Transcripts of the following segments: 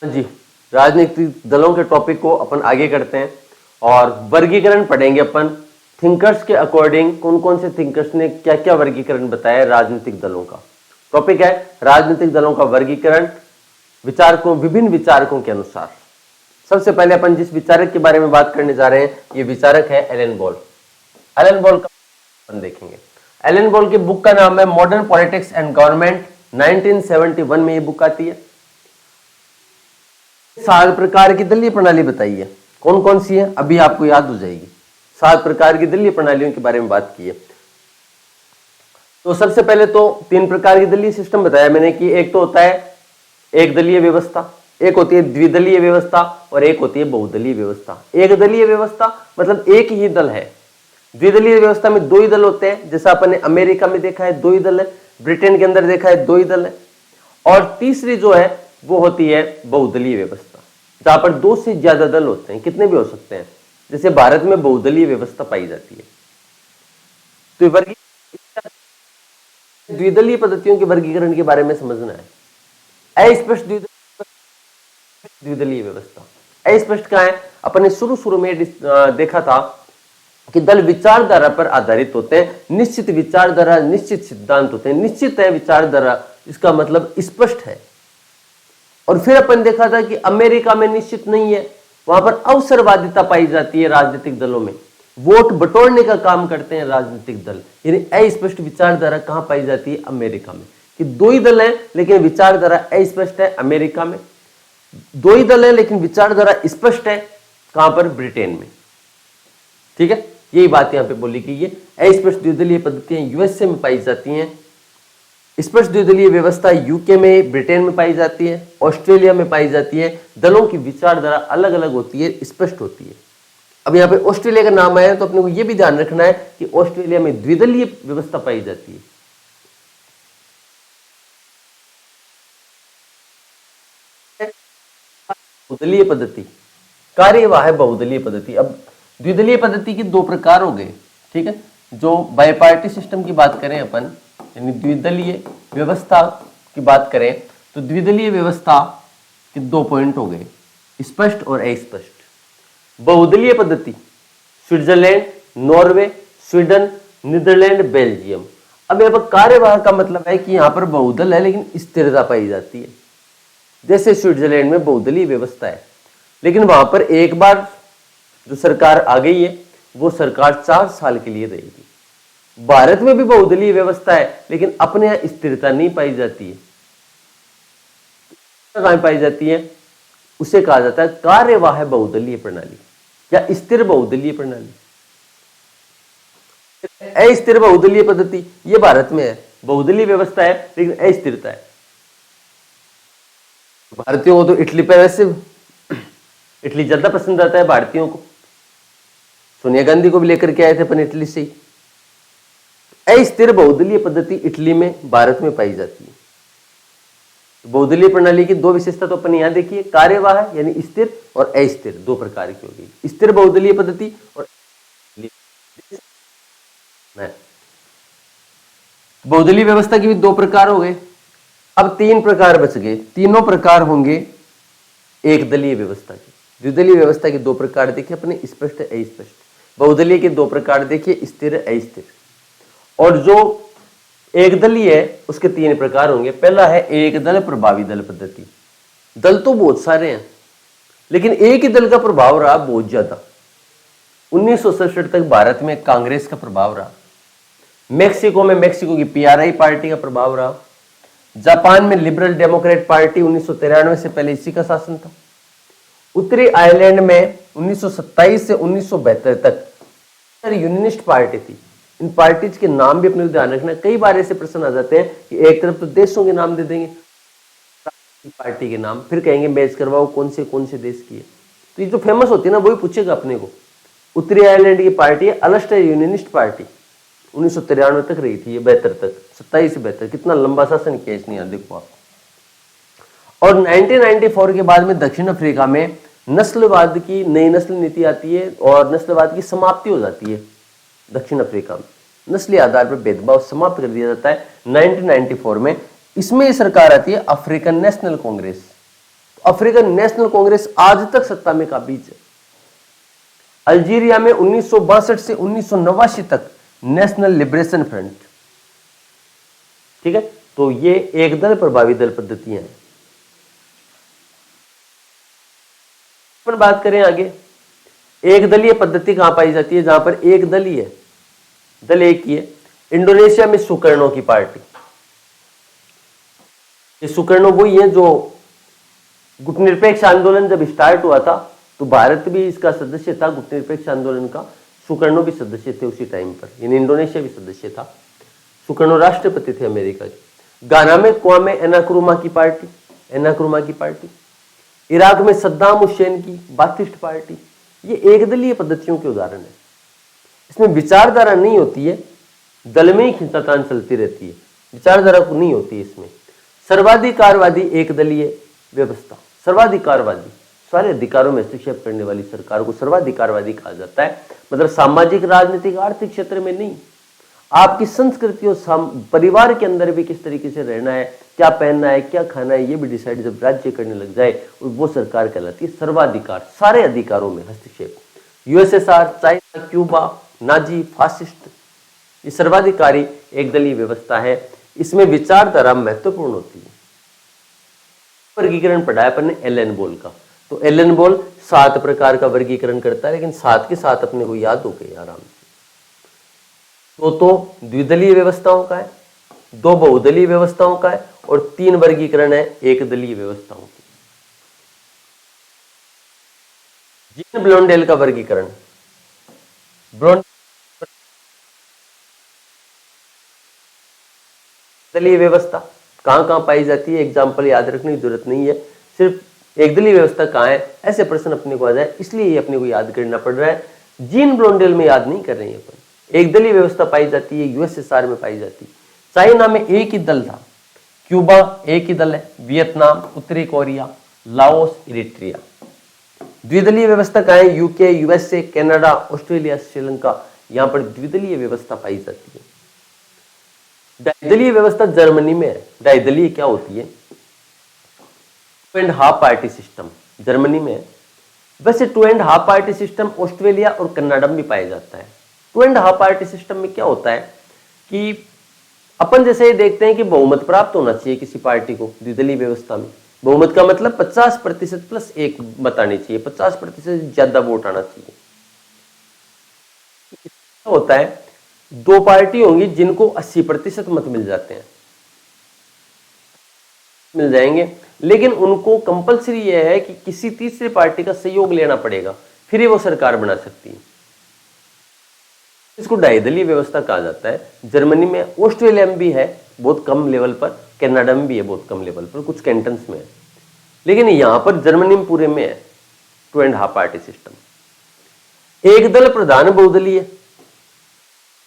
जी, राजनीतिक दलों के टॉपिक को अपन आगे करते हैं और वर्गीकरण पढ़ेंगे अपन। थिंकर्स के अकॉर्डिंग कौन कौन से थिंकर्स ने क्या क्या वर्गीकरण बताया राजनीतिक दलों का। टॉपिक है राजनीतिक दलों का वर्गीकरण विचारकों, विभिन्न विचारकों के अनुसार। सबसे पहले अपन जिस विचारक के बारे में बात करने जा रहे हैं, ये विचारक है एलन बॉल। एलन बॉल का अपन देखेंगे। एलन बॉल की बुक का नाम है मॉडर्न पॉलिटिक्स एंड गवर्नमेंट। 1971 में ये बुक आती है। 7 प्रकार की दलीय प्रणाली बताई है। कौन कौन सी है अभी आपको याद हो जाएगी। 7 प्रकार की दलीय प्रणालियों के बारे में बात की है। तो सबसे पहले तो 3 प्रकार की दलीय सिस्टम बताया मैंने कि एक तो होता है एक दलीय व्यवस्था, एक होती है द्विदलीय व्यवस्था और एक होती है बहुदलीय व्यवस्था। एक दलीय व्यवस्था मतलब एक ही दल है। द्विदलीय व्यवस्था में 2 ही दल होते हैं, जैसा अपन ने अमेरिका में देखा है 2 ही दल है, ब्रिटेन के अंदर देखा है 2 ही दल है। और तीसरी जो है वो होती है बहुदलीय व्यवस्था, जहां पर 2 से ज्यादा दल होते हैं, कितने भी हो सकते हैं। जैसे भारत में बहुदलीय व्यवस्था पाई जाती है। तो वर्गीकरण द्विदलीय पद्धतियों के वर्गीकरण के बारे में समझना है। अस्पष्ट द्विदलीय व्यवस्था, अस्पष्ट क्या है, अपने शुरू में देखा था कि दल विचारधारा पर आधारित होते हैं। निश्चित विचारधारा, निश्चित सिद्धांत होते हैं। निश्चित है विचारधारा, इसका मतलब स्पष्ट है। और फिर अपन देखा था कि अमेरिका में निश्चित नहीं है, वहां पर अवसरवादिता पाई जाती है। राजनीतिक दलों में वोट बटोरने का काम करते हैं राजनीतिक दल। यानी अस्पष्ट विचारधारा कहां पाई जाती है, अमेरिका में। कि 2 ही दल हैं लेकिन विचारधारा अस्पष्ट है, अमेरिका में। 2 ही दल हैं लेकिन विचारधारा स्पष्ट है, कहां पर, ब्रिटेन में। ठीक है, यही बात यहां पे बोली कि ये अस्पष्ट द्विदलीय पद्धतियां यूएसए में पाई जाती हैं। स्पष्ट द्विदलीय व्यवस्था यूके में, ब्रिटेन में पाई जाती है, ऑस्ट्रेलिया में पाई जाती है। दलों की विचारधारा अलग अलग होती है, स्पष्ट होती है। अब यहाँ पे ऑस्ट्रेलिया का नाम आया तो अपने को यह भी ध्यान रखना है कि ऑस्ट्रेलिया में द्विदलीय व्यवस्था पाई जाती है। बहुदलीय पद्धति, कार्यवाह बहुदलीय पद्धति। अब द्विदलीय पद्धति के 2 प्रकार हो गए। ठीक है, जो बायपार्टी सिस्टम की बात करें अपन, यानी द्विदलीय व्यवस्था की बात करें, तो द्विदलीय व्यवस्था के 2 पॉइंट हो गए, स्पष्ट और अस्पष्ट। बहुदलीय पद्धति, Switzerland, Norway, Sweden, Netherlands, Belgium. अब यहाँ पर कार्यवाह का मतलब है कि यहाँ पर बहुदल है लेकिन स्थिरता पाई जाती है। जैसे स्विट्जरलैंड में बहुदलीय व्यवस्था है लेकिन वहां पर एक बार जो सरकार आ गई है वो सरकार 4 साल के लिए रहेगी। भारत में भी बहुदलीय व्यवस्था है लेकिन अपने यहां स्थिरता नहीं पाई जाती है। कहां पाई जाती है, उसे कहा जाता है कार्यवाह बहुदलीय प्रणाली या स्थिर बहुदलीय प्रणाली। अस्थिर बहुदलीय पद्धति ये भारत में है, बहुदलीय व्यवस्था है लेकिन अस्थिरता है। भारतीयों को तो इटली पे वैसे इटली ज्यादा पसंद आता है भारतीयों को। सोनिया गांधी को भी लेकर के आए थे अपन इटली से ही। अस्थिर बहुदलीय पद्धति इटली में, भारत में पाई जाती है। बहुदलीय प्रणाली की 2 विशेषता तो अपन यहां देखिए, कार्यवाह यानी स्थिर और अस्थिर, 2 प्रकार की होगी, स्थिर बहुदलीय पद्धति और बहुदलीय व्यवस्था के भी 2 प्रकार हो गए। अब 3 प्रकार बच गए। तीनों प्रकार होंगे एक दलीय व्यवस्था के। द्विदलीय व्यवस्था के 2 प्रकार देखिए अपने, स्पष्ट अस्पष्ट। बहुदलीय के 2 प्रकार देखिए, स्थिर अस्थिर। और जो एक दलीय है उसके 3 प्रकार होंगे। पहला है एक दल प्रभावी दल पद्धति। दल तो बहुत सारे हैं लेकिन एक ही दल का प्रभाव रहा बहुत ज्यादा। 1967 तक भारत में कांग्रेस का प्रभाव रहा। मेक्सिको में मेक्सिको की पीआरआई पार्टी का प्रभाव रहा। जापान में लिबरल डेमोक्रेट पार्टी 1993 से पहले इसी का शासन था। उत्तरी आयरलैंड में 1927 से 1972 तक यूनियनिस्ट पार्टी थी। इन पार्टीज के नाम भी अपने ध्यान रखना। कई बार ऐसे प्रश्न आ जाते हैं कि एक तरफ तो देशों के नाम दे देंगे, पार्टी के नाम, फिर कहेंगे मैच करवाओ कौन से देश की है। तो ये जो फेमस होती है ना वही पूछेगा अपने को। उत्तरी आयरलैंड की पार्टी है अल्स्टर यूनियनिस्ट पार्टी, 1993 तक रही थी, ये 72 तक, 27 से 72, कितना लंबा शासन किया इसने, यहाँ देखो आप। और 1994 के बाद में दक्षिण अफ्रीका में नस्लवाद की नई नस्ल नीति आती है और नस्लवाद की समाप्ति हो जाती है। दक्षिण अफ्रीका में नस्ली आधार पर भेदभाव समाप्त कर दिया जाता है 1994 में। इसमें सरकार आती है African national Congress. African national Congress आज तक सत्ता में काबिज है। अल्जीरिया में 1962 से 1989 तक नेशनल लिबरेशन फ्रंट। ठीक है, तो ये एक दल प्रभावी दल पद्धतियां हैं। अपन बात करें आगे, एक दलीय पद्धति कहां पाई जाती है? जहां पर एक दल ही है, दल एक ही है। इंडोनेशिया में सुकर्णो की पार्टी। ये सुकर्णो वही है जो गुटनिरपेक्ष आंदोलन जब स्टार्ट हुआ था तो भारत भी इसका सदस्य था, गुटनिरपेक्ष आंदोलन का। सुकर्णो भी सदस्य थे उसी टाइम पर, यानी इंडोनेशिया भी सदस्य था। सुकर्णो राष्ट्रपति थे अमेरिका के। गाना में क्वामे एनाक्रुमा की पार्टी। इराक में सद्दाम हुसैन की बाथिस्ट पार्टी। ये एक दलीय पद्धतियों के उदाहरण है। इसमें विचारधारा नहीं होती है, दल में ही खींचातान चलती रहती है, विचारधारा को नहीं होती है इसमें। सर्वाधिकारवादी एक दलीय व्यवस्था। सर्वाधिकारवादी, सारे अधिकारों में हस्तक्षेप करने वाली सरकार को सर्वाधिकारवादी कहा जाता है। मतलब सामाजिक, राजनीतिक, आर्थिक क्षेत्र में नहीं, आपकी संस्कृति और परिवार के अंदर भी किस तरीके से रहना है, क्या पहनना है, क्या खाना है, ये भी डिसाइड जब राज्य करने लग जाए वो सरकार कहलाती है सर्वाधिकार। सारे अधिकारों में हस्तक्षेप। USSR, China, Cuba, Nazi, fascist, ये सर्वाधिकारी एक दलीय व्यवस्था है। इसमें विचारधारा महत्वपूर्ण होती है। वर्गीकरण पढ़ाया अपन ने एलन बोल का, तो एलन बोल 7 प्रकार का वर्गीकरण करता है, लेकिन 7 के साथ अपने को याद हो गए आराम से। तो द्विदलीय व्यवस्थाओं का है, 2 बहुदलीय व्यवस्थाओं का है और 3 वर्गीकरण है एक दलीय व्यवस्थाओं की। जीन ब्लोंडेल का वर्गीकरण। दलीय व्यवस्था कहां कहां पाई जाती है, एग्जाम्पल याद रखने की जरूरत नहीं है, सिर्फ एक दलीय व्यवस्था कहां है ऐसे प्रश्न अपने को आ जाए, इसलिए ये अपने को याद करना पड़ रहा है। जीन ब्लोंडेल में याद नहीं कर रहे हैं अपन। एक दलीय व्यवस्था पाई जाती है यूएसएसआर में पाई जाती है। चाइना में एक ही दल था, क्यूबा एक ही दल है, वियतनाम, उत्तरी कोरिया, लाओस, इरिट्रिया। द्विदलीय व्यवस्था कहां है? UK, USA, Canada, Australia, Sri Lanka, यहां पर द्विदलीय व्यवस्था पाई जाती है। डाइदलीय व्यवस्था जर्मनी में है। डाइदलीय क्या होती है? 2.5 पार्टी सिस्टम जर्मनी में है। वैसे 2.5 पार्टी सिस्टम ऑस्ट्रेलिया और कनाडा में पाया जाता है। 2.5 पार्टी सिस्टम में क्या होता है कि अपन जैसे ही देखते हैं कि बहुमत प्राप्त होना चाहिए किसी पार्टी को। द्विदलीय व्यवस्था में बहुमत का मतलब 50% प्लस 1 मत आनी चाहिए, 50% ज्यादा वोट आना चाहिए। क्या होता है, 2 पार्टी होंगी जिनको 80% मत मिल जाते हैं, मिल जाएंगे, लेकिन उनको कंपलसरी यह है कि किसी तीसरी पार्टी का सहयोग लेना पड़ेगा, फिर ही वो सरकार बना सकती है। इसको डाइदलीय व्यवस्था कहा जाता है। जर्मनी में, ऑस्ट्रेलिया में भी है बहुत कम लेवल पर, कनाडा में भी है बहुत कम लेवल पर, कुछ कैंटन्स में है, लेकिन यहां पर जर्मनी में पूरे में है 2.5 पार्टी सिस्टम। एक दल प्रधान बहुदलीय,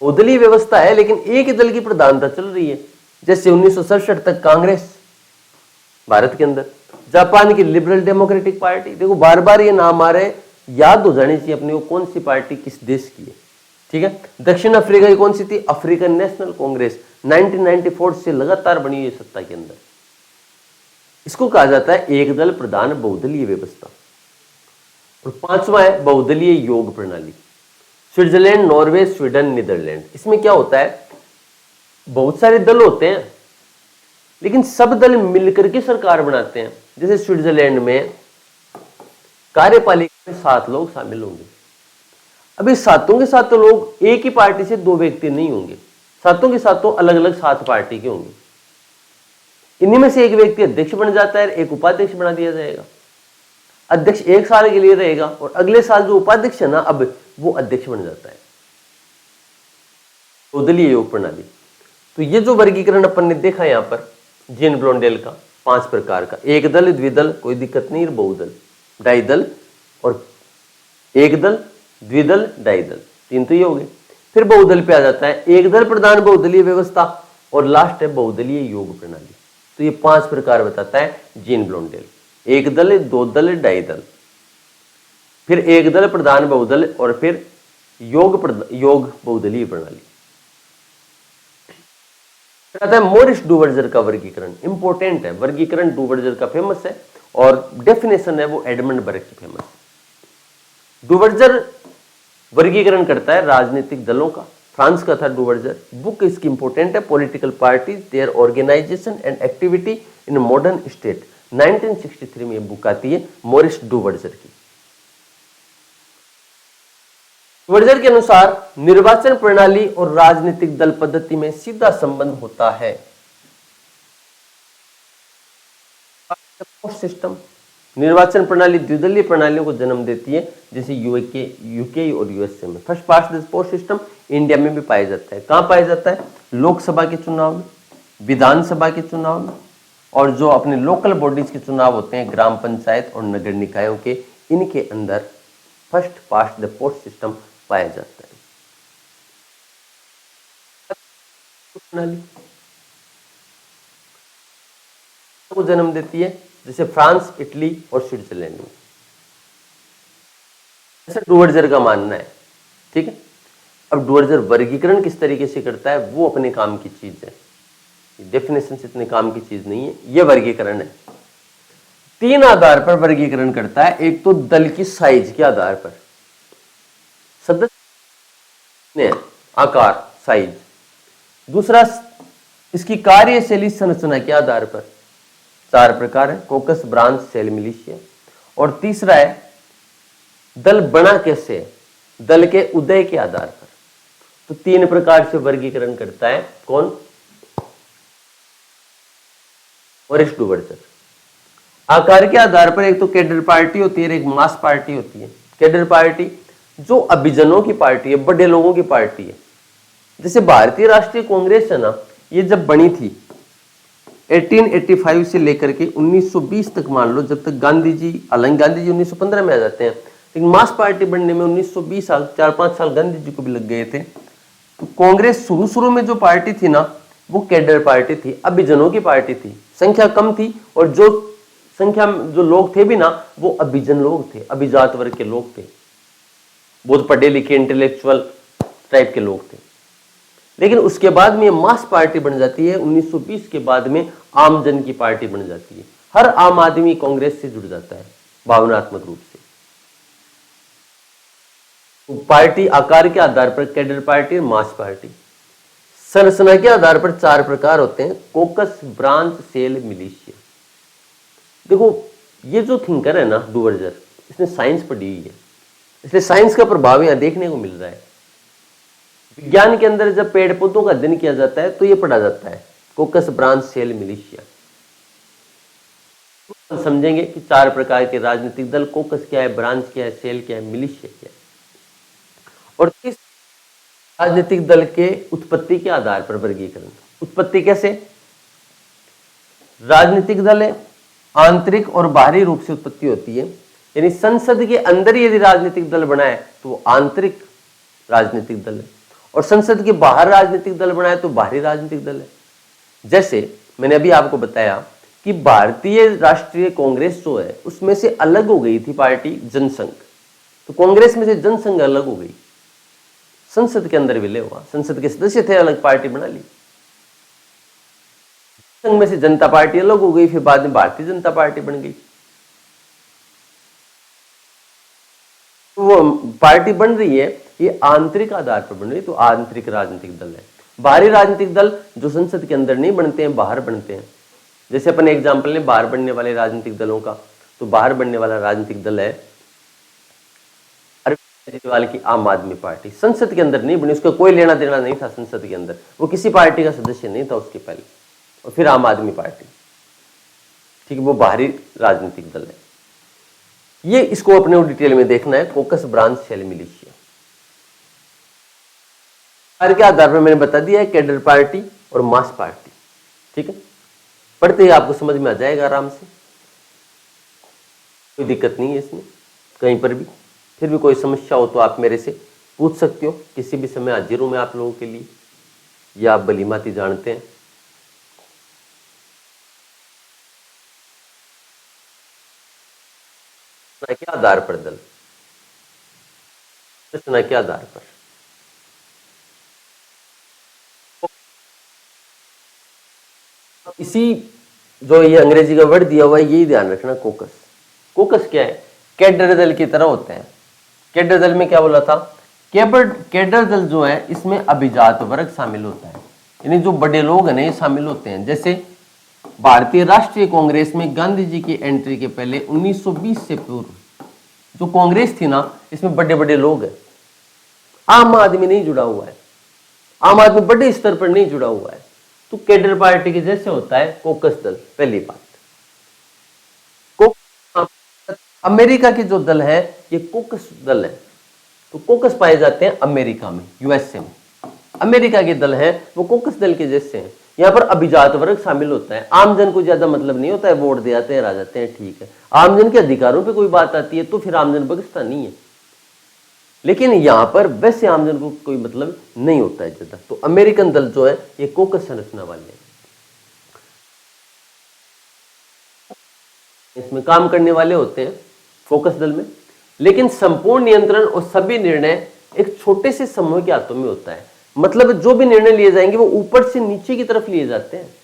बहुदलीय व्यवस्था है लेकिन एक ही दल की प्रधानता चल रही है। जैसे 1967 तक कांग्रेस भारत के अंदर, जापान की लिबरल डेमोक्रेटिक पार्टी। देखो बार बार ये नाम आ रहे, याद हो जानी चाहिए अपने को कौन सी पार्टी किस देश की है। ठीक है, दक्षिण अफ्रीका की कौन सी थी? अफ्रीकन नेशनल कांग्रेस, 1994 से लगातार बनी हुई सत्ता के अंदर। इसको कहा जाता है एक दल प्रधान बहुदलीय व्यवस्था। और 5वां है बहुदलीय योग प्रणाली। Switzerland, Norway, Sweden, Netherlands. इसमें क्या होता है, बहुत सारे दल होते हैं लेकिन सब दल मिलकर के सरकार बनाते हैं। जैसे स्विट्जरलैंड में कार्यपालिका में 7 लोग शामिल होंगे। अभी 7 के 7 लोग एक ही पार्टी से 2 व्यक्ति नहीं होंगे, 7 के 7 अलग अलग 7 पार्टी के होंगे। इन्हीं में से एक व्यक्ति अध्यक्ष बन जाता है, एक उपाध्यक्ष बना दिया जाएगा। अध्यक्ष 1 साल के लिए रहेगा और अगले साल जो उपाध्यक्ष है ना, अब वो अध्यक्ष बन जाता है। बहुदलीय योग प्रणाली। तो ये जो वर्गीकरण अपन ने देखा यहां पर जीन ब्लोंडेल का 5 प्रकार का, एक दल, द्विदल, कोई दिक्कत नहीं, बहुदल, डाइदल और एक दल, द्विदल, डाइदल, 3 तो ये हो गए। फिर बहुदल पे आ जाता है, एक दल प्रधान बहुदलीय व्यवस्था और लास्ट है बहुदलीय योग प्रणाली। तो ये 5 प्रकार बताता है जीन ब्लोंडेल। एक दल, 2 दल, डाइदल, फिर एक दल प्रधान बहुदल और फिर योग बहुदलीय प्रणाली। फिर आता है मोरिस डुवर्जर का वर्गीकरण। इंपॉर्टेंट है वर्गीकरण, डुवर्जर का फेमस है और डेफिनेशन है वो एडमंड बर्ग की फेमस। डुवर्जर वर्गीकरण करता है राजनीतिक दलों का, फ्रांस का था डुवर्जर। बुक इसकी इंपॉर्टेंट है, political parties their organisation and activity in modern state. 1963 में ये बुक आती है मॉरिस डुवर्जर की। डुवर्जर के अनुसार निर्वाचन प्रणाली और राजनीतिक दल पद्धति में सीधा संबंध होता है। सिस्टम निर्वाचन प्रणाली द्विदलीय प्रणालियों को जन्म देती है, जैसे यूके और यूएसए में। First past the post system India में भी पाया जाता है। कहां पाया जाता है? लोकसभा के चुनाव में, विधानसभा के चुनाव में, और जो अपने लोकल बॉडीज के चुनाव होते हैं, ग्राम पंचायत और नगर निकायों के, इनके अंदर first past the post system पाया जाता है। प्रणाली को जन्म देती है, जैसे फ्रांस, इटली और स्विट्जरलैंड में। ऐसा डुवर्जर का मानना है, ठीक है। अब डुवर्जर वर्गीकरण किस तरीके से करता है वो अपने काम की चीज है, डेफिनेशन से इतने काम की चीज नहीं है, ये वर्गीकरण है। 3 आधार पर वर्गीकरण करता है। एक तो दल की साइज के आधार पर, सदस्य आकार साइज। दूसरा इसकी कार्यशैली संरचना के आधार पर, 4 प्रकार है, कोकस, ब्रांच, सेल, मिलिशिया। और तीसरा है दल बना कैसे, दल के उदय के आधार पर। तो 3 प्रकार से वर्गीकरण करता है कौन? मॉरिस डुवर्जर। आकार के आधार पर एक तो कैडर पार्टी होती है, एक मास पार्टी होती है। कैडर पार्टी जो अभिजनों की पार्टी है, बड़े लोगों की पार्टी है। जैसे भारतीय राष्ट्रीय कांग्रेस है ना, ये जब बनी थी 1885 से लेकर के 1920 तक, मान लो जब तक गांधी जी 1915 में आ जाते हैं, लेकिन मास पार्टी बनने में 1920 साल, 4-5 साल गांधी जी को भी लग गए थे। तो कांग्रेस शुरू में जो पार्टी थी ना, वो कैडर पार्टी थी, अभिजनों की पार्टी थी। संख्या कम थी, और जो लोग थे भी ना, वो अभिजन लोग थे, अभिजात वर्ग के लोग थे, बहुत पढ़े लिखे इंटेलेक्चुअल टाइप के लोग थे। लेकिन उसके बाद में मास पार्टी बन जाती है 1920 के बाद में, आम जन की पार्टी बन जाती है। हर आम आदमी कांग्रेस से जुड़ जाता है भावनात्मक रूप से। पार्टी आकार के आधार पर कैडर पार्टी और मास पार्टी। संरचना के आधार पर 4 प्रकार होते हैं, कोकस, ब्रांच, सेल, मिलिशिया। देखो ये जो थिंकर है ना डुवर्जर, इसने साइंस पढ़ी हुई है, इसलिए साइंस का प्रभाव यहां देखने को मिल रहा है। विज्ञान के अंदर जब पेड़ पौधों का अध्ययन किया जाता है तो ये पढ़ा जाता है, कोकस, ब्रांच, सेल, मिलिशिया। तो समझेंगे कि 4 प्रकार के राजनीतिक दल, कोकस क्या है, ब्रांच क्या है, सेल क्या है, मिलिशिया क्या है। और इस राजनीतिक दल के उत्पत्ति के आधार पर वर्गीकरण। उत्पत्ति कैसे? राजनीतिक दल है, आंतरिक और बाहरी रूप से उत्पत्ति होती है, यानी संसद के अंदर यदि राजनीतिक दल बनाए तो वो आंतरिक राजनीतिक दल है, और संसद के बाहर राजनीतिक दल बनाए तो बाहरी राजनीतिक दल है। जैसे मैंने अभी आपको बताया कि भारतीय राष्ट्रीय कांग्रेस जो है उसमें से अलग हो गई थी पार्टी जनसंघ, तो कांग्रेस में से जनसंघ अलग हो गई, संसद के अंदर विलय हुआ, संसद के सदस्य थे, अलग पार्टी बना ली। संघ में से जनता पार्टी अलग हो गई, फिर बाद में भारतीय जनता पार्टी बन गई। तो वो पार्टी बन रही है, ये आंतरिक आधार पर बन रही है, तो आंतरिक राजनीतिक दल है। बाहरी राजनीतिक दल जो संसद के अंदर नहीं बनते हैं, बाहर बनते हैं। जैसे अपन एग्जांपल लें बाहर बनने वाले राजनीतिक दलों का, तो बाहर बनने वाला राजनीतिक दल है अरविंद केजरीवाल की आम आदमी पार्टी। संसद के अंदर नहीं बनी, उसका कोई लेना देना नहीं था संसद के अंदर, वो किसी पार्टी का सदस्य नहीं था उसके पहले। और फिर आम आदमी पार्टी, ठीक है, वो बाहरी राजनीतिक दल है। ये इसको अपने डिटेल में देखना है, कोकस, ब्रांच, सेल, मिलिशिया। के आधार पर मैंने बता दिया है कैडर पार्टी और मास पार्टी, ठीक है। पढ़ते ही आपको समझ में आ जाएगा आराम से, कोई दिक्कत नहीं है इसमें कहीं पर भी। फिर भी कोई समस्या हो तो आप मेरे से पूछ सकते हो, किसी भी समय हाजिर हूं मैं आप लोगों के लिए, या आप भलीभांति जानते हैं। के आधार पर दल, रचना के आधार पर इसी जो ये अंग्रेजी का वर्ड दिया हुआ है यही ध्यान रखना, कोकस। कोकस क्या है? कैडर दल की तरह होते हैं। कैडर दल में क्या बोला था? कैडर दल जो है इसमें अभिजात वर्ग शामिल होता है, यानी जो बड़े लोग हैं ये शामिल होते हैं। जैसे भारतीय राष्ट्रीय कांग्रेस में गांधी जी की एंट्री के पहले 1920 से पूर्व जो कांग्रेस थी ना, इसमें बड़े बड़े लोग हैं, आम आदमी नहीं जुड़ा हुआ है, आम आदमी बड़े स्तर पर नहीं जुड़ा हुआ है। तो कैडर पार्टी के जैसे होता है कोकस दल। पहली बात, अमेरिका के जो दल है ये कोकस दल है। तो कोकस पाए जाते हैं अमेरिका में, यूएसए में। अमेरिका के दल है वो कोकस दल के जैसे हैं। यहाँ पर अभिजात वर्ग शामिल होता है, आमजन को ज्यादा मतलब नहीं होता है, वोट दे आते हैं, आ जाते हैं, ठीक है। आमजन के अधिकारों पे कोई बात आती है तो फिर आमजन बख्शता नहीं है, लेकिन यहां पर वैसे आमजन को कोई मतलब नहीं होता है ज्यादा। तो अमेरिकन दल जो है ये कोकस संरचना वाले हैं, इसमें काम करने वाले होते हैं फोकस दल में। लेकिन संपूर्ण नियंत्रण और सभी निर्णय एक छोटे से समूह के हाथों में होता है। मतलब जो भी निर्णय लिए जाएंगे वो ऊपर से नीचे की तरफ लिए जाते हैं,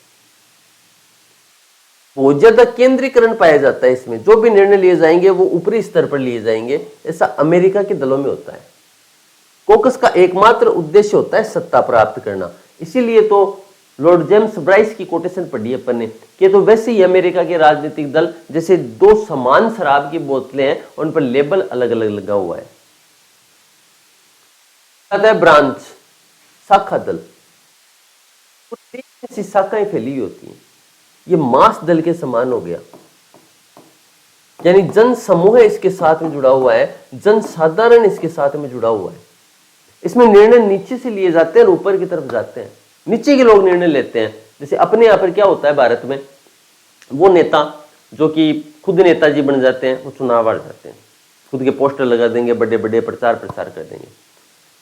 बहुत ज्यादा केंद्रीकरण पाया जाता है इसमें। जो भी निर्णय लिए जाएंगे वो ऊपरी स्तर पर लिए जाएंगे, ऐसा अमेरिका के दलों में होता है। कोकस का एकमात्र उद्देश्य होता है सत्ता प्राप्त करना। इसीलिए तो लॉर्ड जेम्स ब्राइस की कोटेशन पढ़ी अपन ने कि तो वैसे ही अमेरिका के राजनीतिक दल जैसे दो समान शराब की बोतलें हैं, उन पर लेबल अलग अलग लगा हुआ है। ब्रांच, शाखा दल, ऐसी शाखाएं फैली हुई होती हैं। ये मास दल के समान हो गया, यानी जन समूह इसके साथ में जुड़ा हुआ है, जन साधारण इसके साथ में जुड़ा हुआ है। इसमें निर्णय नीचे से लिए जाते हैं और ऊपर की तरफ जाते हैं। नीचे के लोग निर्णय लेते हैं। जैसे अपने यहाँ पर क्या होता है भारत में, वो नेता जो कि खुद नेताजी बन जाते हैं वो चुनाव हार जाते हैं, खुद के पोस्टर लगा देंगे, बड़े बड़े प्रचार प्रसार कर देंगे।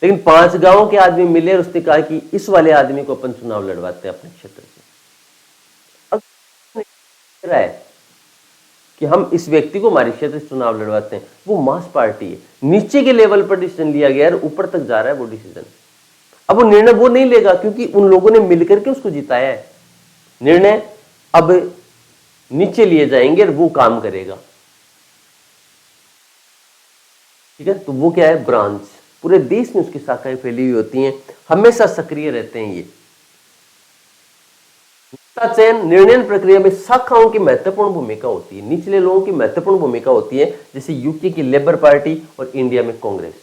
लेकिन 5 गांव के आदमी मिले और उसने कहा कि इस वाले आदमी को अपन चुनाव लड़वाते हैं अपने क्षेत्र से, है कि हम इस व्यक्ति को हमारे क्षेत्र से चुनाव लड़वाते हैं, वो मास पार्टी है। नीचे के लेवल पर डिसीजन लिया गया है, ऊपर तक जा रहा है वो डिसीजन। अब वो निर्णय वो नहीं लेगा क्योंकि उन लोगों ने मिलकर के उसको जिताया है। निर्णय अब नीचे लिए जाएंगे और वो काम करेगा, ठीक है। तो वो क्या है? ब्रांच। पूरे देश में उसकी शाखाएं फैली हुई होती हैं, हमेशा सक्रिय रहते हैं ये। चयन निर्णय प्रक्रिया में शाखाओं की महत्वपूर्ण भूमिका होती है, निचले लोगों की महत्वपूर्ण भूमिका होती है, जैसे यूके की लेबर पार्टी और इंडिया में कांग्रेस।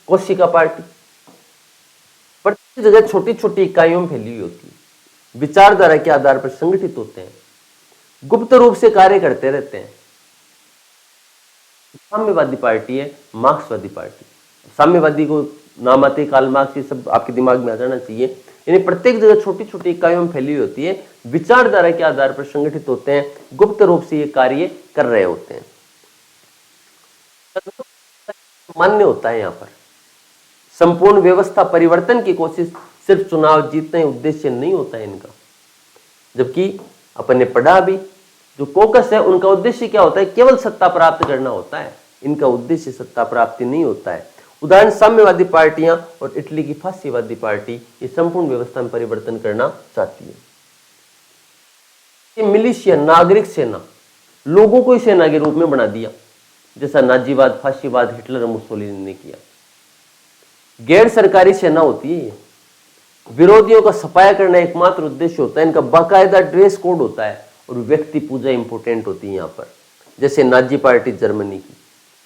कोशिका पार्टी प्रत्येक जगह छोटी छोटी इकाइयों में फैली हुई होती है, विचारधारा के आधार पर संगठित होते हैं, गुप्त रूप से कार्य करते रहते हैं। साम्यवादी पार्टी है मार्क्सवादी पार्टी। साम्यवादी को नाम आते कार्ल मार्क्स, ये सब आपके दिमाग में आ जाना चाहिए। यानी प्रत्येक जगह छोटी छोटी इकाइयों में फैली हुई होती है, विचारधारा के आधार पर संगठित होते हैं, गुप्त रूप से ये कार्य कर रहे होते हैं। मान्य होता है यहाँ पर संपूर्ण व्यवस्था परिवर्तन की कोशिश सिर्फ चुनाव जीतने उद्देश्य नहीं होता है इनका। जबकि अपन ने पढ़ा भी, जो कोकस है उनका उद्देश्य क्या होता है? केवल सत्ता प्राप्त करना होता है, इनका उद्देश्य सत्ता प्राप्ति नहीं होता है। उदाहरण साम्यवादी पार्टियां और इटली की फासीवादी पार्टी, ये संपूर्ण व्यवस्था में परिवर्तन करना चाहती है। ये मिलिशिया, नागरिक सेना, लोगों को ही सेना के रूप में बना दिया, जैसा नाजीवाद, फाशीवाद, हिटलर और मुसोलिनी ने किया। गैर सरकारी सेना होती है, विरोधियों का सफाया करना एकमात्र उद्देश्य होता है। इनका बाकायदा ड्रेस कोड होता है और व्यक्ति पूजा इंपोर्टेंट होती है यहाँ पर। जैसे नाजी पार्टी जर्मनी की,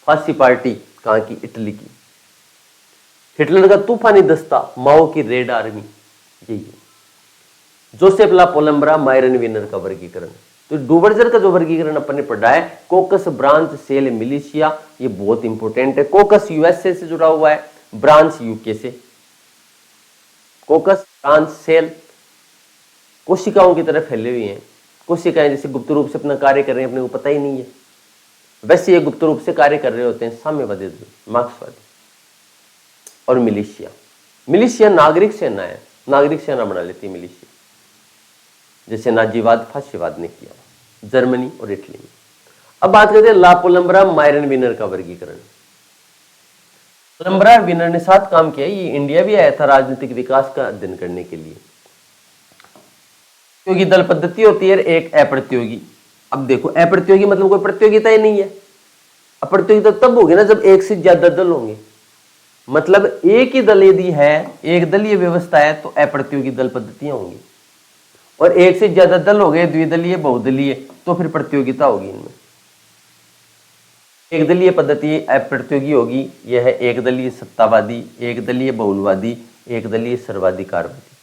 फासी पार्टी कहाँ की? इटली की। हिटलर का तूफानी दस्ता, माओ की रेड आर्मी, यही है। जोसेफ ला पोलम्ब्रा, मायरन विनर का वर्गीकरण। तो डूवर्जर का जो वर्गीकरण अपन ने पढ़ा है, कोकस, ब्रांच, सेल, मिलिशिया, ये बहुत इंपोर्टेंट है। कोकस यूएसए से जुड़ा हुआ है, ब्रांच यूके से। कोकस, ब्रांच, सेल कोशिकाओं की तरह फैले हुए हैं। कोशिकाएं जैसे गुप्त रूप से अपना कार्य कर रहे हैं, अपने को पता ही नहीं है, वैसे ये गुप्त रूप से कार्य कर रहे होते हैं साम्यवादी, मार्क्सवादी। और मिलिशिया, मिलिशिया नागरिक सेना है, नागरिक सेना बना लेती है मिलिशिया, जैसे नाजीवाद, फाशीवाद ने किया जर्मनी और इटली में। अब बात करते हैं ला पोलम्ब्रा, मायरन विनर का वर्गीकरण। पोलम्ब्रा विनर ने साथ काम किया, ये इंडिया भी आया था राजनीतिक विकास का अध्ययन करने के लिए। प्रतियोगी दल पद्धति होती है, एक अप्रतियोगी। अब देखो अप्रतियोगी मतलब कोई प्रतियोगिता ही नहीं है। अप्रतियोगिता तब होगी ना जब एक से ज्यादा दल होंगे। मतलब एक ही दल यदि है, एक दलीय व्यवस्था है, तो अप्रतियोगी दल पद्धतियां होंगी। और एक से ज्यादा दल हो गए, द्विदलीय बहुदलीय, तो फिर प्रतियोगिता होगी इनमें। एक दलीय पद्धति अप्रतियोगी होगी, यह है एक दलीय सत्तावादी, एक दलीय बहुलवादी, एक दलीय सर्वाधिकारवादी।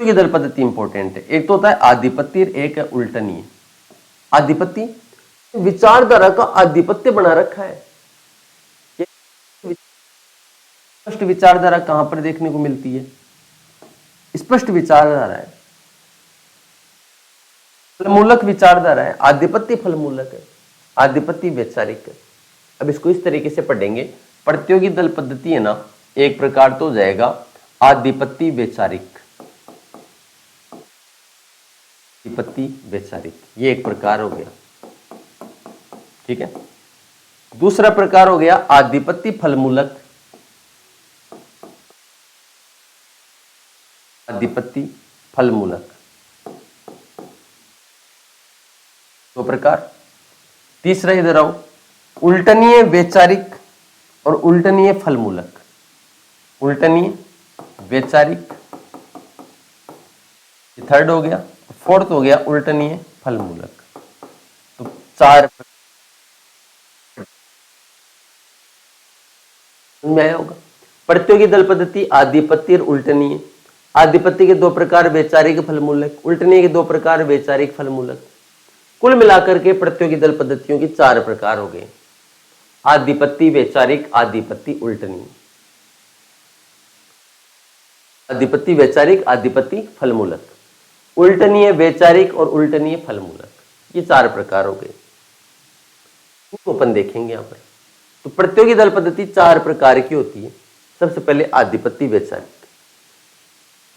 प्रतियोगी दल पद्धति इंपॉर्टेंट है। एक तो होता है आधिपत्य, एक है उल्टनीय। आधिपत्य विचारधारा का आधिपत्य बना रखा है। स्पष्ट विचारधारा कहां पर देखने को मिलती है? स्पष्ट विचारधारा है, फलमूलक विचारधारा है। आधिपत्य फलमूलक है, आधिपत्य वैचारिक है। अब इसको इस तरीके से पढ़ेंगे, प्रतियोगी दल पद्धति है ना, एक प्रकार तो हो जाएगा आधिपत्य वैचारिक। आधिपत्य वैचारिक ये एक प्रकार हो गया, ठीक है। दूसरा प्रकार हो गया आधिपत्य फलमूलक। आधिपत्य फलमूलक दो प्रकार। तीसरा इधर आओ, उल्टनीय वैचारिक और उल्टनीय फलमूलक। उल्टनीय वैचारिक थर्ड हो गया, फोर्थ हो गया उल्टनीय फलमूलक। तो चार में आया होगा। प्रतियोगी दल पद्धति आधिपत्य और उल्टनीय। आधिपत्य के दो प्रकार वैचारिक फलमूलक, उल्टनीय के दो प्रकार वैचारिक फलमूलक। कुल मिलाकर के प्रतियोगी दल पद्धतियों के चार प्रकार हो गए, आधिपत्य वैचारिक, आधिपत्य उल्टनीय। आधिपत्य वैचारिक, आधिपत्य फलमूलक, उल्टनीय वैचारिक और उल्टनीय फलमूलक, ये चार प्रकार हो गए। इसको अपन देखेंगे यहां पर। तो प्रतियोगी दल पद्धति चार प्रकार की होती है। सबसे पहले आधिपत्य वैचारिक,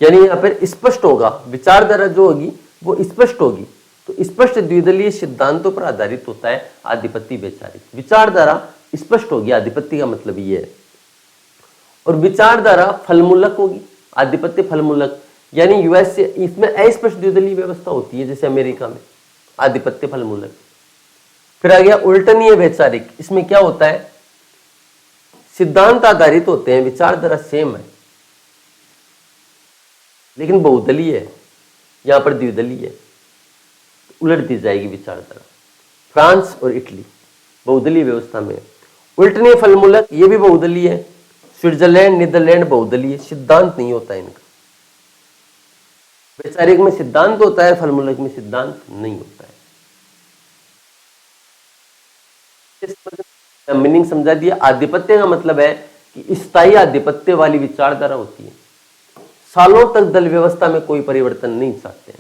यानी यहां पर स्पष्ट होगा, विचारधारा जो होगी वो स्पष्ट होगी। तो स्पष्ट द्विदलीय सिद्धांतों पर आधारित होता है आधिपत्य वैचारिक। विचारधारा स्पष्ट होगी, आधिपत्य का मतलब ये है। और विचारधारा फलमूलक होगी, आधिपत्य फलमूलक, यानी यूएस से इसमें अस्पष्ट द्विदलीय व्यवस्था होती है जैसे अमेरिका में, आधिपत्य फलमूलक। फिर आ गया उल्टनीय वैचारिक, इसमें क्या होता है, सिद्धांत आधारित होते हैं, विचारधारा सेम है लेकिन बहुदलीय है, यहां पर द्विदलीय है, उलट दी जाएगी विचारधारा। फ्रांस और इटली बहुदलीय व्यवस्था में। उल्टनीय फलमूलक ये भी बहुदलीय है, स्विट्जरलैंड, नीदरलैंड बहुदलीय, सिद्धांत नहीं होता इनका। वैचारिक में सिद्धांत होता है, फलमूलक में सिद्धांत नहीं होता है। मीनिंग समझा दिया। आधिपत्य का मतलब है कि स्थायी आधिपत्य वाली विचारधारा होती है, सालों तक दल व्यवस्था में कोई परिवर्तन नहीं चाहते हैं।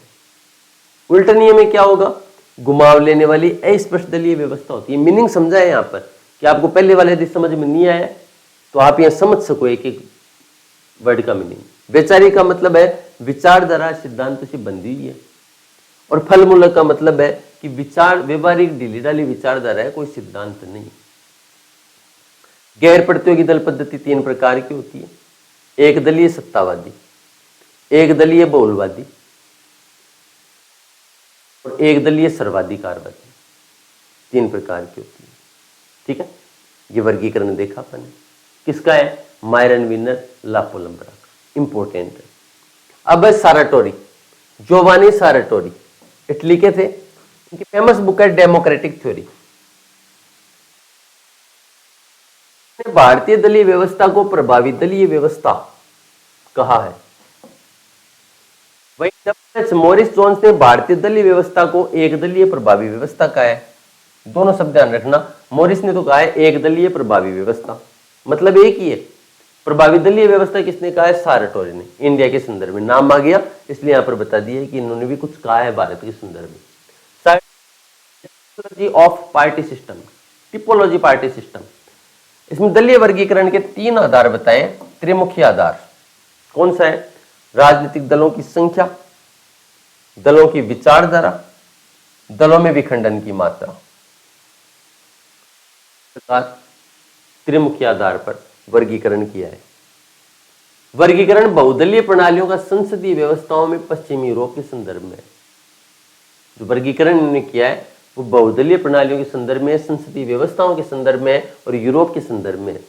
उल्टनीय में क्या होगा, घुमाव लेने वाली अस्पष्ट दलीय व्यवस्था होती है। मीनिंग समझा है यहाँ पर कि आपको पहले वाले यदि समझ में नहीं आया तो आप यहां समझ सको एक एक वर्ड का मीनिंग। वैचारिक का मतलब है विचारधारा सिद्धांत से बंधी हुई है, और फलमूलक का मतलब है कि विचार व्यवहारिक ढीली ढाली विचारधारा है, कोई सिद्धांत नहीं। गैर प्रतियोगी दल पद्धति तीन प्रकार की होती है, एक दलीय सत्तावादी, एक दलीय बहुलवादी और एक दलीय सर्वाधिकारवादी। तीन प्रकार की होती है, ठीक है। ये वर्गीकरण देखा अपन ने, किसका है, मायरन विनर, लापोलम्बरा का, इंपॉर्टेंट है। अब है साराटोरी, जोवानी साराटोरी, इटली के थे, उनकी फेमस बुक है डेमोक्रेटिक थ्योरी। भारतीय दलीय व्यवस्था को प्रभावी दलीय व्यवस्था कहा है। वही मॉरिस जोन्स ने भारतीय दलीय व्यवस्था को एक दलीय प्रभावी व्यवस्था कहा है। दोनों शब्द ध्यान रखना, मॉरिस ने तो कहा है एक दलीय प्रभावी व्यवस्था, मतलब एक ही है। प्रभावी दलीय व्यवस्था किसने कहा है, साराटोरी ने। इंडिया के संदर्भ में नाम आ गया इसलिए यहां पर बता दिया कि इन्होंने भी कुछ कहा है भारत के संदर्भ में। Typology of party system, typology party system, इसमें दलीय वर्गीकरण के तीन आधार बताए, त्रिमुखी आधार। कौन सा है, राजनीतिक दलों की संख्या, दलों की विचारधारा, दलों में विखंडन की मात्रा। त्रिमुखी आधार पर वर्गीकरण किया है। वर्गीकरण बहुदलीय प्रणालियों का संसदीय व्यवस्थाओं में पश्चिमी यूरोप के संदर्भ में। जो वर्गीकरण इन्होंने किया है वो बहुदलीय प्रणालियों के संदर्भ में, संसदीय व्यवस्थाओं के संदर्भ में और यूरोप के संदर्भ में।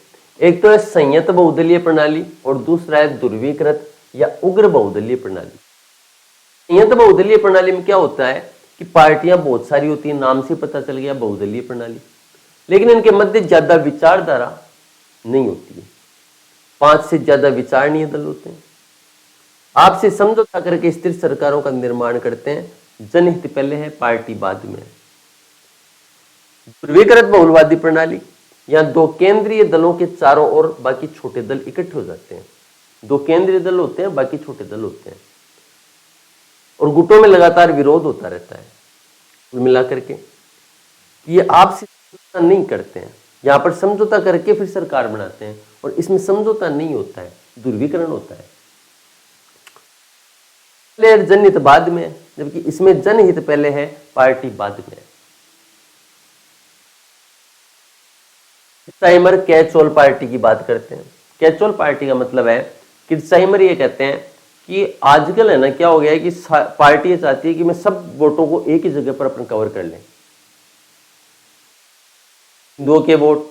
एक तो है संयत बहुदलीय प्रणाली और दूसरा है ध्रुवीकृत या उग्र बहुदलीय प्रणाली। संयत बहुदलीय प्रणाली में क्या होता है कि पार्टियां बहुत सारी होती हैं, नाम से पता चल गया बहुदलीय प्रणाली, लेकिन इनके मध्य ज्यादा विचारधारा नहीं होती है। 5 से ज्यादा विचारणीय दल होते हैं, आपसे समझौता करके स्थिर सरकारों का निर्माण करते हैं। जनहित पहले है, पार्टी बाद में। ध्रुवीकृत बहुलवादी प्रणाली, यहाँ 2 केंद्रीय दलों के चारों ओर बाकी छोटे दल इकट्ठे हो जाते हैं। 2 केंद्रीय दल होते हैं, बाकी छोटे दल होते हैं, और गुटों में लगातार विरोध होता रहता है। कुल मिलाकर के ये आपसे समझौता नहीं करते हैं, यहाँ पर समझौता करके फिर सरकार बनाते हैं, और इसमें समझौता नहीं होता है, ध्रुवीकरण होता है। जनहित बाद में, जबकि इसमें जनहित पहले है, पार्टी बाद में। किर्चाइमर कैच-ऑल पार्टी की बात करते हैं। कैच-ऑल पार्टी का मतलब है, किर्चाइमर ये कहते हैं कि आजकल है ना क्या हो गया है कि पार्टी ये चाहती है कि मैं सब वोटों को एक ही जगह पर अपन कवर कर लें। हिंदुओं के वोट,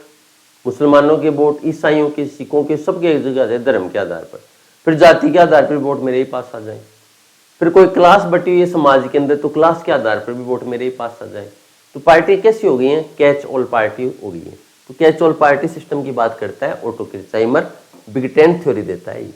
मुसलमानों के वोट, ईसाइयों के, सिखों के, सबके एक जगह, धर्म के आधार पर, फिर जाति के आधार पर वोट मेरे ही पास आ जाए। फिर कोई क्लास बटी हुई है समाज के अंदर, तो क्लास के आधार पर भी वोट मेरे ही पास आ जाए। तो पार्टी कैसी हो गई है? कैच ऑल पार्टी हो गई है। तो कैच ऑल पार्टी सिस्टम की बात करता है ओटो किर्चाइमर, बिग टेन थ्योरी देता है ये।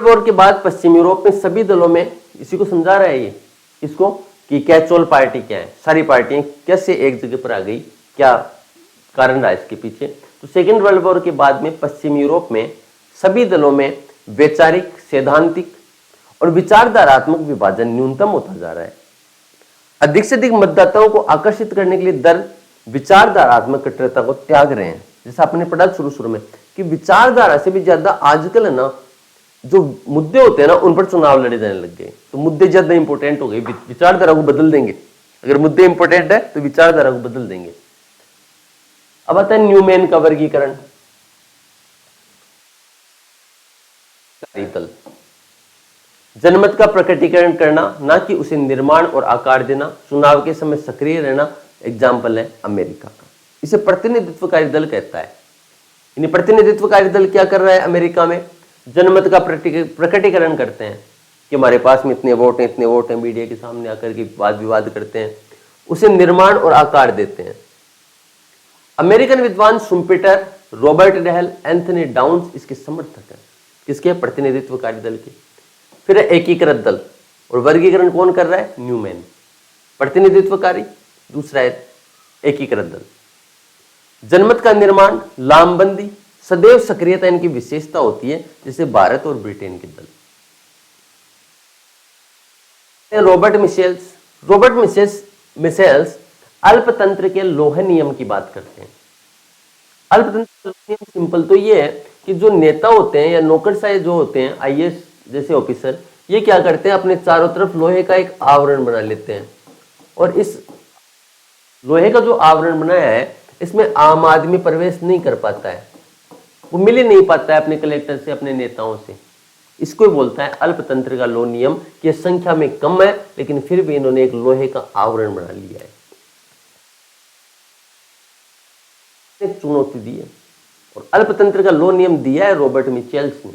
वॉर के बाद पश्चिम यूरोप में सभी दलों में, इसी को समझा रहा है ये, इसको कि कैच ऑल पार्टी क्या है, सारी पार्टियां कैसे एक जगह पर आ गई, क्या कारण रहा इसके पीछे। तो सेकेंड वर्ल्ड वॉर के बाद में पश्चिम यूरोप में सभी दलों में वैचारिक, सैद्धांतिक और विचारधारात्मक विभाजन न्यूनतम होता जा रहा है। अधिक से अधिक मतदाताओं को आकर्षित करने के लिए दल विचारधारात्मक कट्टरता को त्याग रहे हैं। जैसा आपने पढ़ा शुरू में कि विचारधारा से भी ज्यादा आजकल है ना, जो मुद्दे होते हैं ना, उन पर चुनाव लड़े जाने लग गए। तो मुद्दे ज्यादा इंपॉर्टेंट हो गए, विचारधारा को बदल देंगे। अगर मुद्दे इंपॉर्टेंट है तो विचारधारा को बदल देंगे। अब आता है न्यूमैन का वर्गीकरण। दल जनमत का प्रकटीकरण करना, ना कि उसे निर्माण और आकार देना, चुनाव के समय सक्रिय रहना। एग्जाम्पल है अमेरिका का। इसे प्रतिनिधित्वकारी दल कहता है। यानी प्रतिनिधित्वकारी दल क्या कर रहा है अमेरिका में? जनमत का प्रकटीकरण करते हैं कि हमारे पास में इतने वोट हैं, इतने वोट हैं, मीडिया के सामने आकर के वाद विवाद करते हैं, उसे निर्माण और आकार देते हैं। अमेरिकन विद्वान शुम्पेटर, रॉबर्ट रेहल, एंथनी डाउन्स इसके समर्थक हैं। किसके? प्रतिनिधित्वकारी दल के। फिर एकीकृत दल, और वर्गीकरण कौन कर रहा है? न्यूमैन। प्रतिनिधित्वकारी, दूसरा है एकीकृत दल। जनमत का निर्माण, लामबंदी, सदैव सक्रियता इनकी विशेषता होती है, जैसे भारत और ब्रिटेन के दल। रॉबर्ट मिशेल्स अल्पतंत्र के लोहे नियम की बात करते हैं। अल्पतंत्र नियम सिंपल तो ये है कि जो नेता होते हैं या नौकरशाही जो होते हैं, आईएएस जैसे ऑफिसर, ये क्या करते हैं, अपने चारों तरफ लोहे का एक आवरण बना लेते हैं, और इस लोहे का जो आवरण बनाया है इसमें आम आदमी प्रवेश नहीं कर पाता है, वो मिल ही नहीं पाता है अपने कलेक्टर से, अपने नेताओं से। इसको ही बोलता है अल्पतंत्र का लो नियम, कि संख्या में कम है लेकिन फिर भी इन्होंने एक लोहे का आवरण बना लिया है। एक चुनौती दी है, और अल्पतंत्र का लो नियम दिया है रॉबर्ट मिचेल्स ने।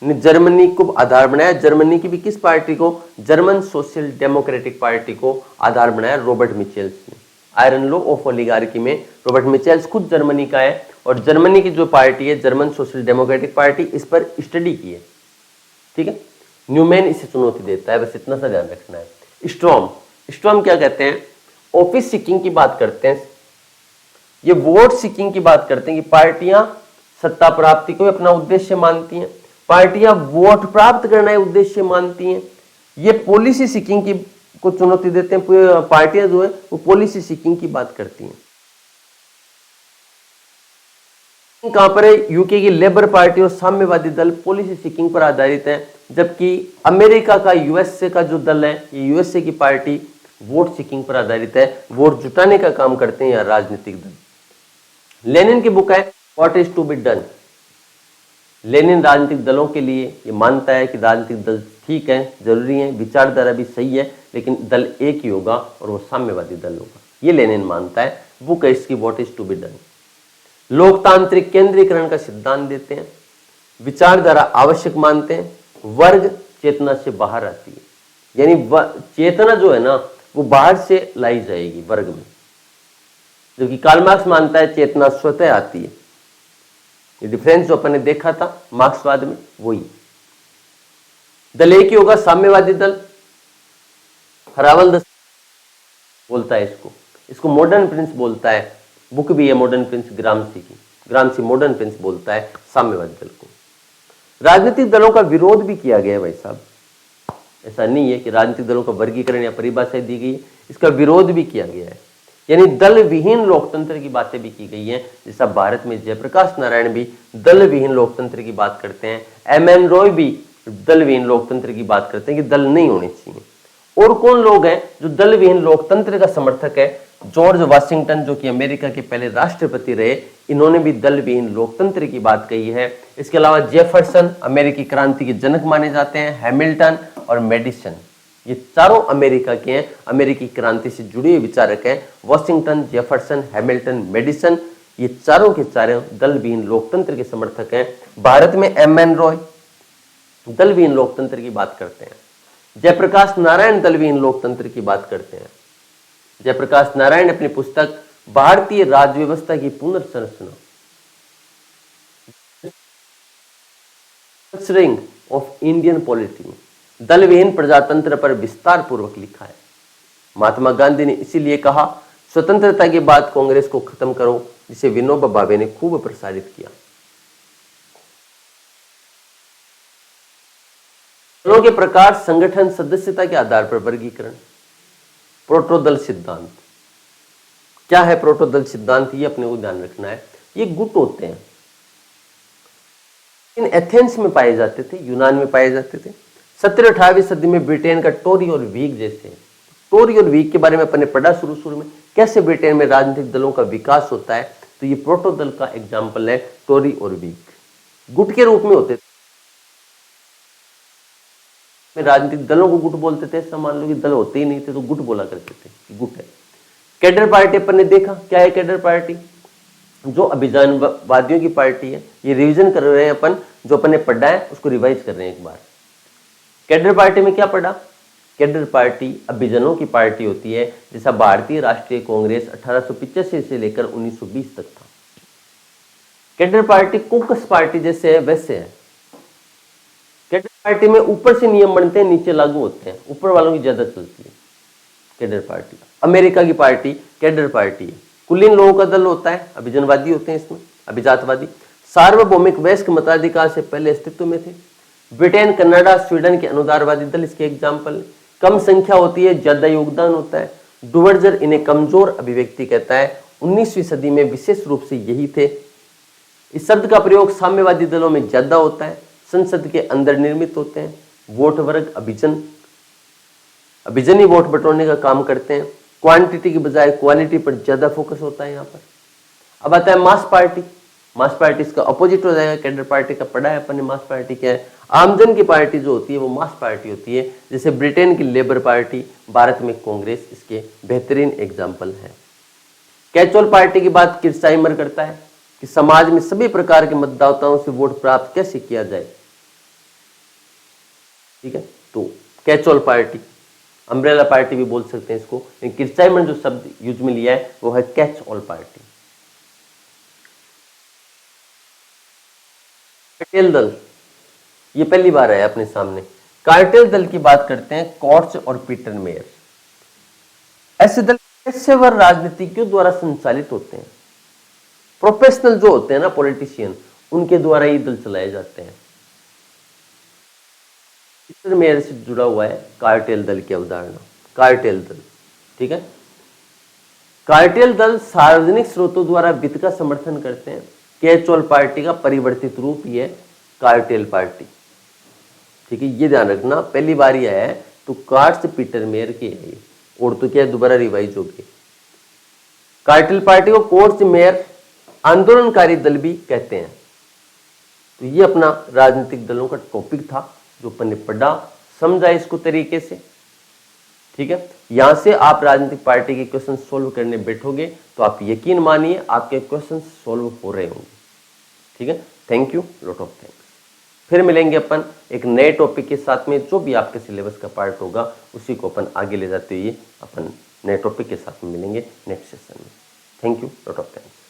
जर्मनी को आधार बनाया। जर्मनी की भी किस पार्टी को? जर्मन सोशल डेमोक्रेटिक पार्टी को आधार बनाया रॉबर्ट मिचेल्स ने। आयरन लॉ ऑफ ओलिगार्की में रॉबर्ट मिचेल्स खुद जर्मनी का है, और जर्मनी की जो पार्टी है जर्मन सोशल डेमोक्रेटिक पार्टी, इस पर स्टडी की है। ठीक है, न्यूमैन इसे चुनौती देता है, बस इतना सा ध्यान रखना है। स्टॉर्म क्या कहते हैं? ऑफिस सीकिंग की बात करते हैं, ये वोट सीकिंग की बात करते हैं कि पार्टियां सत्ता प्राप्ति को अपना उद्देश्य मानती हैं, पार्टियां वोट प्राप्त करना है उद्देश्य मानती हैं। ये पॉलिसी सीकिंग की को चुनौती देते हैं। पार्टियां जो है वो पॉलिसी सीकिंग की बात करती हैं। कहां पर है? यूके की लेबर पार्टी और साम्यवादी दल पॉलिसी सीकिंग पर आधारित है, जबकि अमेरिका का यूएसए का जो दल है, ये यूएसए की पार्टी वोट सीकिंग पर आधारित है, वोट जुटाने का काम करते हैं या राजनीतिक दल। लेनिन की बुक है what is to be done. Lenin राजनीतिक दलों के लिए ये मानता है कि राजनीतिक दल ठीक है, जरूरी है, विचारधारा भी सही है, लेकिन दल एक ही होगा और वो साम्यवादी दल होगा, ये लेनिन मानता है। बुक है इसकी what is to be done. लोकतांत्रिक केंद्रीकरण का सिद्धांत देते हैं, विचारधारा आवश्यक मानते हैं, वर्ग चेतना से बाहर आती है, यानी चेतना जो है ना वो बाहर से लाई जाएगी वर्ग में, जबकि कार्ल मार्क्स मानता है चेतना स्वतः आती है। ये डिफरेंस जो अपन ने देखा था मार्क्सवाद में वही। दल एक ही होगा, साम्यवादी दल। हरावल दस बोलता है इसको मॉडर्न प्रिंस बोलता है, बुक भी है मॉडर्न प्रिंस ग्रामसी की, ग्रामसी मॉडर्न प्रिंस बोलता है साम्यवादी दल को। राजनीतिक दलों का विरोध भी किया गया है भाई साहब, ऐसा नहीं है कि राजनीतिक दलों का वर्गीकरण या परिभाषा दी गई है, इसका विरोध भी किया गया है, यानी दल विहीन लोकतंत्र की बातें भी की गई हैं। जैसा भारत में जयप्रकाश नारायण भी दल विहीन लोकतंत्र की बात करते हैं, एम.एन. रॉय भी दल विहीन लोकतंत्र की बात करते हैं कि दल नहीं होने चाहिए। और कौन लोग हैं जो दल विहीन लोकतंत्र का समर्थक है? जॉर्ज वाशिंगटन जो कि अमेरिका के पहले राष्ट्रपति रहे, इन्होंने भी दल विहीन लोकतंत्र की बात कही है। इसके अलावा जेफरसन अमेरिकी क्रांति के जनक माने जाते हैं, हैमिल्टन और मेडिसन, ये चारों अमेरिका के हैं, अमेरिकी क्रांति से जुड़े हुए विचारक हैं। वॉशिंगटन, जेफरसन, हैमिल्टन, मेडिसन, ये चारों के चारों दल विहीन लोकतंत्र के समर्थक हैं। भारत में एम.एन. रॉय दल विहीन लोकतंत्र की बात करते हैं, जयप्रकाश नारायण दल विहीन लोकतंत्र की बात करते हैं। जयप्रकाश नारायण अपनी पुस्तक भारतीय राज्य व्यवस्था की पुनर्संरचना ऑफ इंडियन पॉलिटी में दल विहीन प्रजातंत्र पर विस्तार पूर्वक लिखा है। महात्मा गांधी ने इसीलिए कहा स्वतंत्रता के बाद कांग्रेस को खत्म करो, जिसे विनोबा भावे ने खूब प्रसारित किया। दलों के प्रकार, संगठन, सदस्यता के आधार पर वर्गीकरण। प्रोटोदल सिद्धांत क्या है? प्रोटोदल सिद्धांत ये अपने को ध्यान रखना है, ये गुट होते हैं, इन एथेंस में पाए जाते थे, यूनान में पाए जाते थे। 17-18वीं सदी में ब्रिटेन का टोरी और व्हिग जैसे, टोरी और व्हिग के बारे में अपन ने पढ़ा शुरू में, कैसे ब्रिटेन में राजनीतिक दलों का विकास होता है। तो ये प्रोटोदल का एग्जाम्पल है, टोरी और व्हिग गुट के रूप में होते थे। राजनीतिक दलों को गुट बोलते थे, ऐसा मान लो कि दल होते ही नहीं थे तो गुट बोला करते थे, गुट है। कैडर पार्टी अपन ने देखा, क्या है कैडर पार्टी? जो अभियानवादियों की पार्टी है। ये रिवीजन कर रहे हैं अपन, जो अपन ने पढ़ा है उसको रिवाइज कर रहे हैं एक बार। कैडर पार्टी में क्या पढ़ा? कैडर पार्टी अभिजनों की पार्टी होती है, जैसा भारतीय राष्ट्रीय कांग्रेस 1885 से लेकर 1920 तक था। कैडर पार्टी कुकस पार्टी जैसे है वैसे है। कैडर पार्टी में ऊपर से नियम बनते हैं, नीचे लागू होते हैं, ऊपर वालों की ज्यादा चलती है कैडर पार्टी। अमेरिका की पार्टी कैडर पार्टी है, कुलीन लोगों का दल होता है, अभिजनवादी होते हैं इसमें, अभिजातवादी। सार्वभौमिक वयस्क मताधिकार से पहले अस्तित्व में थे। ब्रिटेन, कनाडा, स्वीडन के अनुदारवादी दल इसके एग्जाम्पल। कम संख्या होती है, ज्यादा योगदान होता है। डुवर्जर इन्हें कमजोर अभिव्यक्ति कहता है। 19वीं सदी में विशेष रूप से यही थे। इस शब्द का प्रयोग साम्यवादी दलों में ज्यादा होता है, संसद के अंदर निर्मित होते हैं। वोट वर्ग अभिजनी वोट बटोरने का काम करते हैं। क्वांटिटी की बजाय क्वालिटी पर ज्यादा फोकस होता है यहाँ पर। अब आता है मास पार्टी। मास पार्टी इसका अपोजिट हो जाएगा, कैडर पार्टी का पढ़ा है अपन ने। मास पार्टी क्या है? आमजन की पार्टी जो होती है वो मास पार्टी होती है, जैसे ब्रिटेन की लेबर पार्टी, भारत में कांग्रेस इसके बेहतरीन एग्जाम्पल है। कैचुअल पार्टी की बात किर्चाइमर करता है कि समाज में सभी प्रकार के मतदाताओं से वोट प्राप्त कैसे किया जाए। ठीक है, तो कैचुअल पार्टी, अम्ब्रेला पार्टी भी बोल सकते हैं इसको, लेकिन किर्चाइमर जो शब्द यूज में लिया है वो है कैच ऑल पार्टी। कार्टेल दल ये पहली बार आया अपने सामने। कार्टेल दल की बात करते हैं कॉर्ट्स और पीटर मेयर। ऐसे दल पेशेवर राजनीतिज्ञों द्वारा संचालित होते हैं। प्रोफेशनल जो होते हैं ना पॉलिटिशियन, उनके द्वारा ये दल चलाए जाते हैं। पीटर मेयर से जुड़ा हुआ है कार्टेल दल की अवधारणा। कार्टेल दल, ठीक है। कार्टेल दल सार्वजनिक स्रोतों द्वारा वित्त का समर्थन करते हैं। कैचुअल पार्टी का परिवर्तित रूप ही है कार्टेल पार्टी, ठीक है। ये ध्यान रखना, पहली बार ही आया है तो कार्ट्स पीटर मेयर के है। और तो क्या दोबारा रिवाइज हो गई। कार्टेल पार्टी को कोर्ट मेयर आंदोलनकारी दल भी कहते हैं। तो ये अपना राजनीतिक दलों का टॉपिक था जो अपन ने पढ़ा, समझा इसको तरीके से। ठीक है, यहां से आप राजनीतिक पार्टी के क्वेश्चन सोल्व करने बैठोगे तो आप यकीन मानिए आपके क्वेश्चन सोल्व हो रहे होंगे। ठीक है, thank you, lot of thanks. फिर मिलेंगे अपन एक नए टॉपिक के साथ में, जो भी आपके सिलेबस का पार्ट होगा उसी को अपन आगे ले जाते हुए अपन नए टॉपिक के साथ में मिलेंगे नेक्स्ट सेशन में। Thank you, lot of thanks.